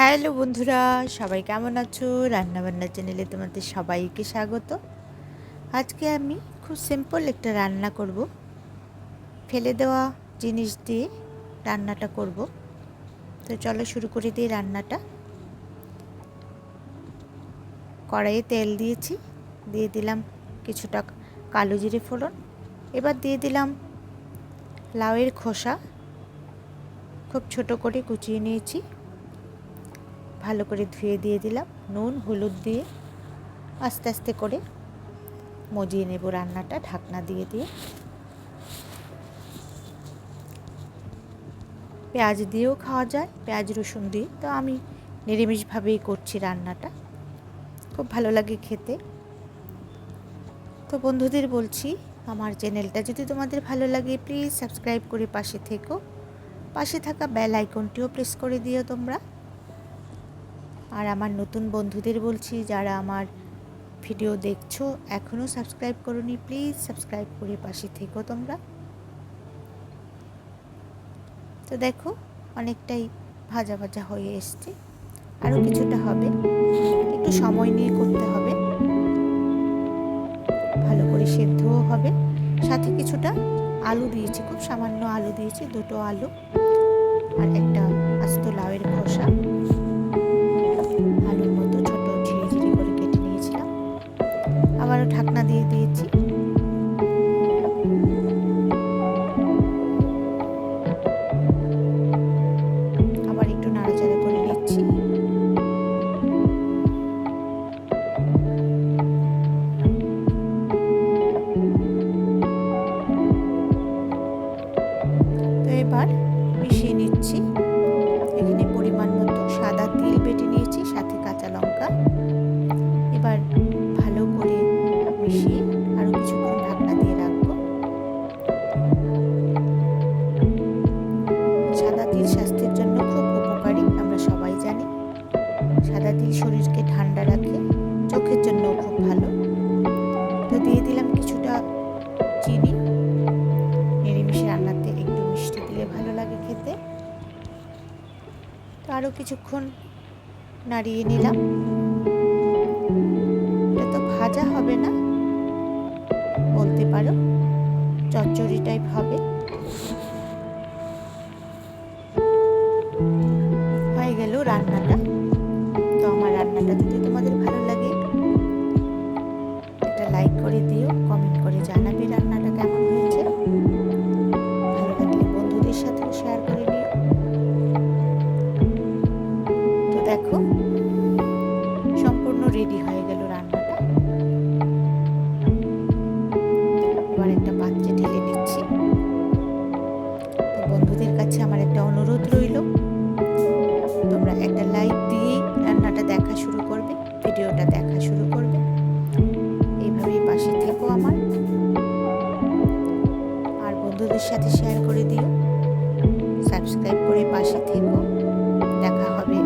Hello বন্ধুরা, সবাই কেমন আছো? রান্নাবান্না চ্যানেলে তোমাদের সবাইকে স্বাগত। আজকে আমি খুব সিম্পল একটা রান্না করব। ফেলে দেওয়া জিনিস দিয়ে রান্নাটা করব। তো চলো শুরু করে দিই রান্নাটা। কড়াইয়ে তেল দিয়েছি, দিয়ে দিলাম কিছুটা কালো জিরে ফোড়ন। এবার দিয়ে দিলাম লাউয়ের খোসা, খুব ছোট করে কুচিয়ে নিয়েছি। ভালো করে ধুয়ে দিয়ে দিলাম, নুন হলুদ দিয়ে আস্তে আস্তে করে মজিয়ে নেব রান্নাটা ঢাকনা দিয়ে দিয়ে। পেঁয়াজ দিয়েও খাওয়া যায়, পেঁয়াজ রসুন দিয়ে, তো আমি নিরামিষভাবেই করছি রান্নাটা, খুব ভালো লাগে খেতে। তো বন্ধুদের বলছি, আমার চ্যানেলটা যদি তোমাদের ভালো লাগে প্লিজ সাবস্ক্রাইব করে পাশে থেকো, পাশে থাকা বেল আইকনটিও প্রেস করে দিও তোমরা। আর আমার নতুন বন্ধুদের বলছি, যারা আমার ভিডিও দেখছো এখনও সাবস্ক্রাইব করোনি, প্লিজ সাবস্ক্রাইব করে পাশে থেকো তোমরা। তো দেখো অনেকটাই ভাজা ভাজা হয়ে এসছে, আরও কিছুটা হবে, একটু সময় নিয়ে করতে হবে, ভালো করে সেদ্ধও হবে। সাথে কিছুটা আলু দিয়েছি, খুব সামান্য আলু দিয়েছি, দুটো আলু আর একটা আস্ত লাউয়ের খোসা আলুর মতো ছোট ঝিরি ঝিরি করে কেটে নিয়েছিলাম। আবারও ঢাকনা দিয়ে দিয়েছি। আবার একটু নাড়াচাড়া করে নিচ্ছি। তো এবার মিশিয়ে নিচ্ছি। এখানে পরিমাণ মতো সাদা তিল বেটে নিয়েছি, সাথে কাঁচা লঙ্কা। এবার ভালো করে মিশিয়ে আরও কিছুক্ষণ ঢাকনা দিয়ে রাখবো। সাদা তিল স্বাস্থ্যের জন্য খুব উপকারী, আমরা সবাই জানি। সাদা তিল শরীরকে ঠান্ডা রাখে, চোখের জন্যও খুব ভালো। তো দিয়ে দিলাম কিছুটা চিনি, নিরামিষ রান্নাতে একটু মিষ্টি দিলে ভালো লাগে খেতে। তো আরও কিছুক্ষণ নাড়িয়ে নিলাম। এটা তো ভাজা হবে না বলতে পারো, চচ্চড়ি টাইপ হবে। হয়ে গেল রান্নাটা। তো আমার রান্নাটা যদি তোমাদের ভালো লাগে একটা লাইক করে দিও, কমেন্ট করে জানাবে রান্নাটা কেমন হয়েছে। ভালো লাগলে বন্ধুদের সাথেও শেয়ার করে নিও। তো দেখো সম্পূর্ণ রেডি হয়ে গেল রান্নাটা। এবার একটা পাত্রে ঢেলে নিচ্ছি। তো বন্ধুদের কাছে আমার একটা অনুরোধ রইল, তোমরা একটা লাইক দিয়েই রান্নাটা দেখা শুরু করবে, ভিডিওটা দেখা শুরু করবে। এইভাবেই পাশে থেকো আমার, আর বন্ধুদের সাথে শেয়ার করে দিও, সাবস্ক্রাইব করে পাশে থেকো। দেখা হবে